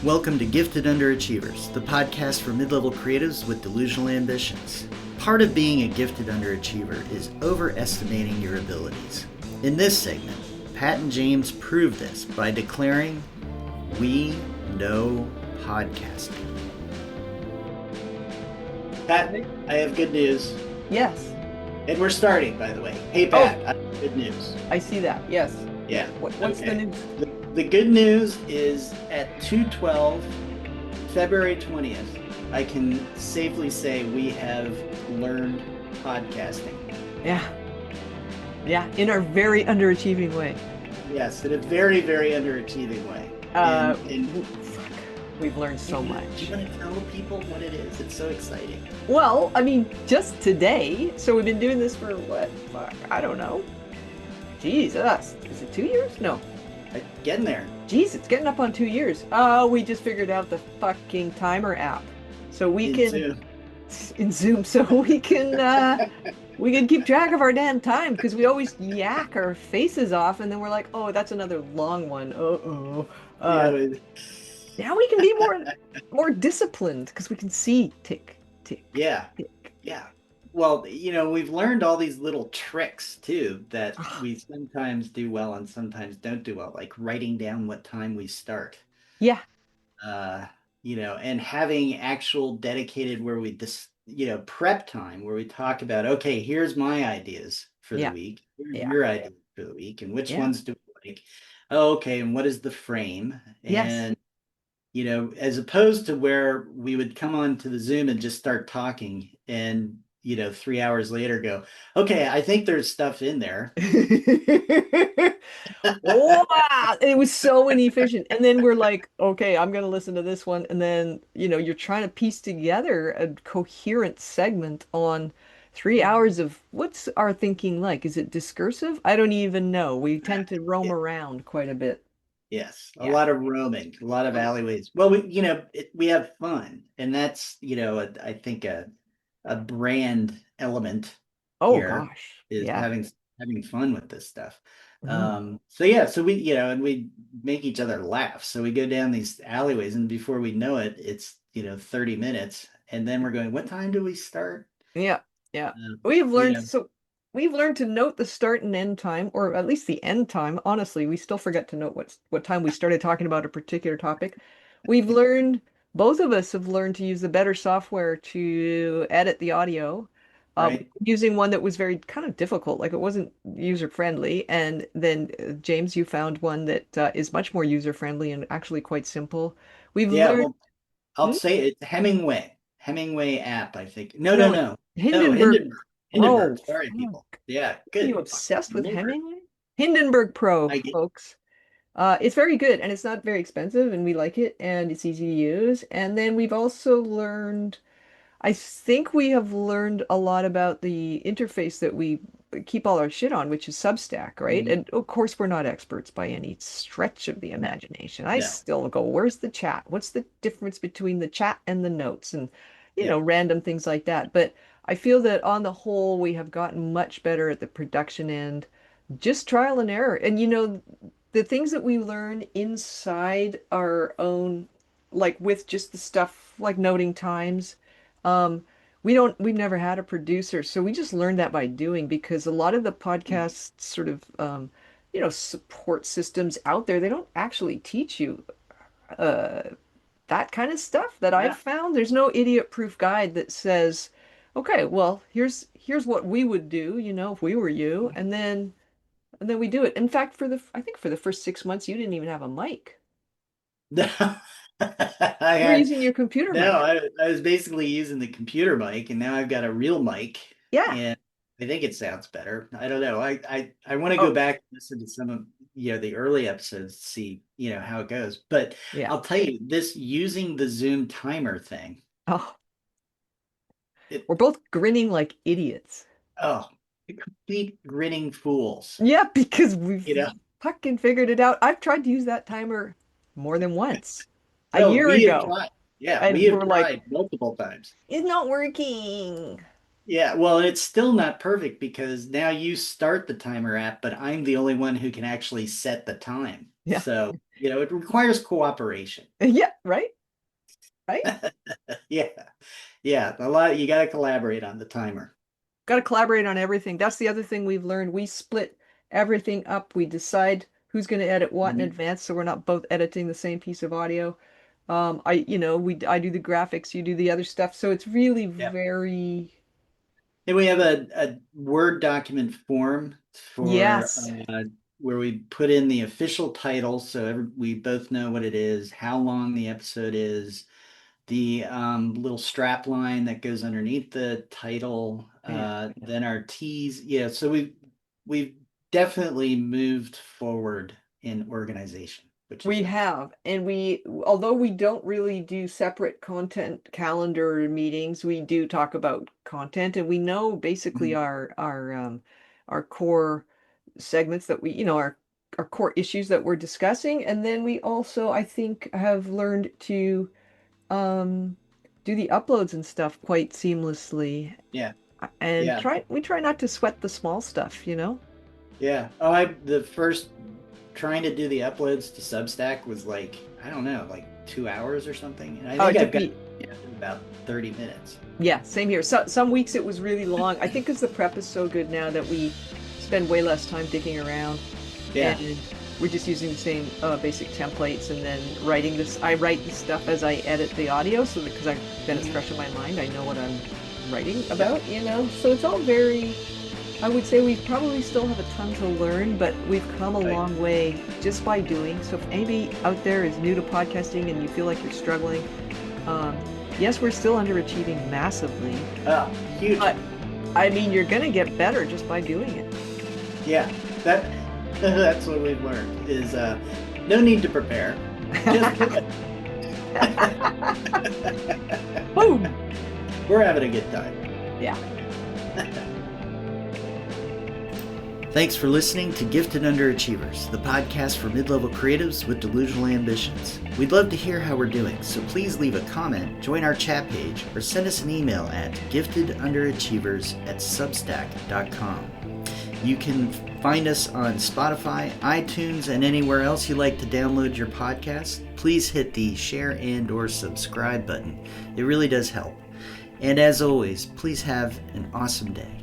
Welcome to Gifted Underachievers, the podcast for mid-level creatives with delusional ambitions. Part of being a gifted underachiever is overestimating your abilities. In this segment, Pat and James prove this by declaring, "We know podcasting." Pat, I have good news. Yes. And we're starting, by the way. Hey, Pat, I have good news. I see that. Yes. Yeah. What's the news? The good news is at 2/12, February 20th, I can safely say we have learned podcasting. Yeah. Yeah, in our very underachieving way. Yes, in a very, very underachieving way. We've learned so much. Do you want to tell people what it is? It's so exciting. Well, I mean, just today. So we've been doing this for what? I don't know. Jesus. Is it 2 years? No. Getting there. Jeez, it's getting up on 2 years. We just figured out the fucking timer app. So we can in Zoom, so we can keep track of our damn time, because we always yak our faces off and then we're like, oh, that's another long one. Now we can be more disciplined because we can see tick, tick. Yeah. Tick. Yeah. Well, we've learned all these little tricks too that we sometimes do well and sometimes don't do well, like writing down what time we start. Yeah. And having actual dedicated where we just, prep time where we talk about, okay, here's my ideas for the week. Here's your ideas for the week, and which ones do we like? Oh, okay, and what is the frame? Yes. And as opposed to where we would come on to the Zoom and just start talking and 3 hours later go, okay, I think there's stuff in there. Wow, it was so inefficient. And then we're like, okay, I'm going to listen to this one. And then, you're trying to piece together a coherent segment on 3 hours of what's our thinking like? Is it discursive? I don't even know. We tend to roam around quite a bit. Yes, a lot of roaming, a lot of alleyways. Well, we have fun, and that's I think a brand element Oh here gosh, is yeah. having fun with this stuff. Mhm. So we and we make each other laugh. So we go down these alleyways, and before we know it, it's 30 minutes, and then we're going, what time do we start? Yeah, yeah. Uh, We've you learned know, so we've learned to note the start and end time, or at least the end time. Honestly, we still forget to note what time we started talking about a particular topic. We've learned Both of us have learned to use the better software to edit the audio. right? Using one that was very kind of difficult, like it wasn't user friendly. And then James, you found one that is much more user friendly and actually quite simple. We've Yeah, learned. well, I'll Hmm? say it's Hemingway app, I think. No, no, No, no. No, Hindenburg Hindenburg. Pro. Hindenburg. Sorry, people. Yeah, Are you good. obsessed with Remember. Hemingway? Hindenburg Pro, I get folks. It's very good and it's not very expensive and we like it and it's easy to use. And then we've also learned, I think we have learned a lot about the interface that we keep all our shit on, which is Substack, right? Mhm. And of course, we're not experts by any stretch of the imagination. I No. still go, where's the chat? What's the difference between the chat and the notes? And, Yeah. random things like that. But I feel that on the whole, we have gotten much better at the production end, just trial and error. And, the things that we learn inside our own, like with just the stuff like noting times, um, we've never had a producer, so we just learned that by doing, because a lot of the podcast sort of, support systems out there, they don't actually teach you, uh, that kind of stuff that I've Yeah. found. There's no idiot-proof guide that says, okay, well, here's what we would do, if we were you, and then we do it. In fact, I think for the first 6 months, you didn't even have a mic. No. I You were had using your computer no, mic. I was basically using the computer mic, and now I've got a real mic, Yeah. and I think it sounds better. I don't know. I want to go Oh, back and listen to some of the early episodes to see how it goes. But yeah. I'll tell you this, using the Zoom timer thing. Oh, It we're both grinning like idiots. oh, complete grinning fools. Yeah, because we've You know. fucking figured it out. I've tried to use that timer more than once. A No, year we have ago. tried. Yeah, we And have we're like, tried multiple times. it's not working. Yeah, well, it's still not perfect because now you start the timer app, but I'm the only one who can actually set the time. Yeah. So It requires cooperation. Yeah, right? Right? Yeah. Yeah. A lot, you got to collaborate on the timer. Got to collaborate on everything. That's the other thing we've learned. We split everything up. We decide who's going to edit what in Mhm. advance, so we're not both editing the same piece of audio. I do the graphics, you do the other stuff. So it's really Yeah. very, And we have a Word document form for yes, where we put in the official title so we both know what it is, how long the episode is, the little strap line that goes underneath the title, yeah. then our T's. Yeah, so we've definitely moved forward in organization, which is We nice. have, and although we don't really do separate content calendar meetings, we do talk about content, and we know basically Mhm. our core segments that our core issues that we're discussing, and then we also, I think, have learned to um, do the uploads and stuff quite seamlessly, Yeah, and yeah, we try not to sweat the small stuff, you know? yeah. Oh, I the first trying to do the uploads to Substack was like, I don't know, like 2 hours or something. And I Oh, think it I've took got me. it in about 30 minutes. Yeah, same here. Some weeks it was really long. I think because the prep is so good now that we spend way less time digging around, Yeah. and we're just using the same basic templates and then writing this. I write the stuff as I edit the audio, so because then it's Mhm. fresh in my mind. I know what I'm writing Yeah. about, you know. So it's all very. I would say we probably still have a ton to learn, but we've come a Right. long way just by doing. So if anybody out there is new to podcasting and you feel like you're struggling, um, yes, we're still underachieving massively, Oh, but hugely. I mean, you're gonna get better just by doing it. Yeah. That that's what we've learned is no need to prepare. Just do it. Boom! We're having a good time. Yeah. Thanks for listening to Gifted Underachievers, the podcast for mid-level creatives with delusional ambitions. We'd love to hear how we're doing, so please leave a comment, join our chat page, or send us an email at giftedunderachievers@substack.com. You can find us on Spotify, iTunes, and anywhere else you like to download your podcast. Please hit the share and or subscribe button. It really does help. And as always, please have an awesome day.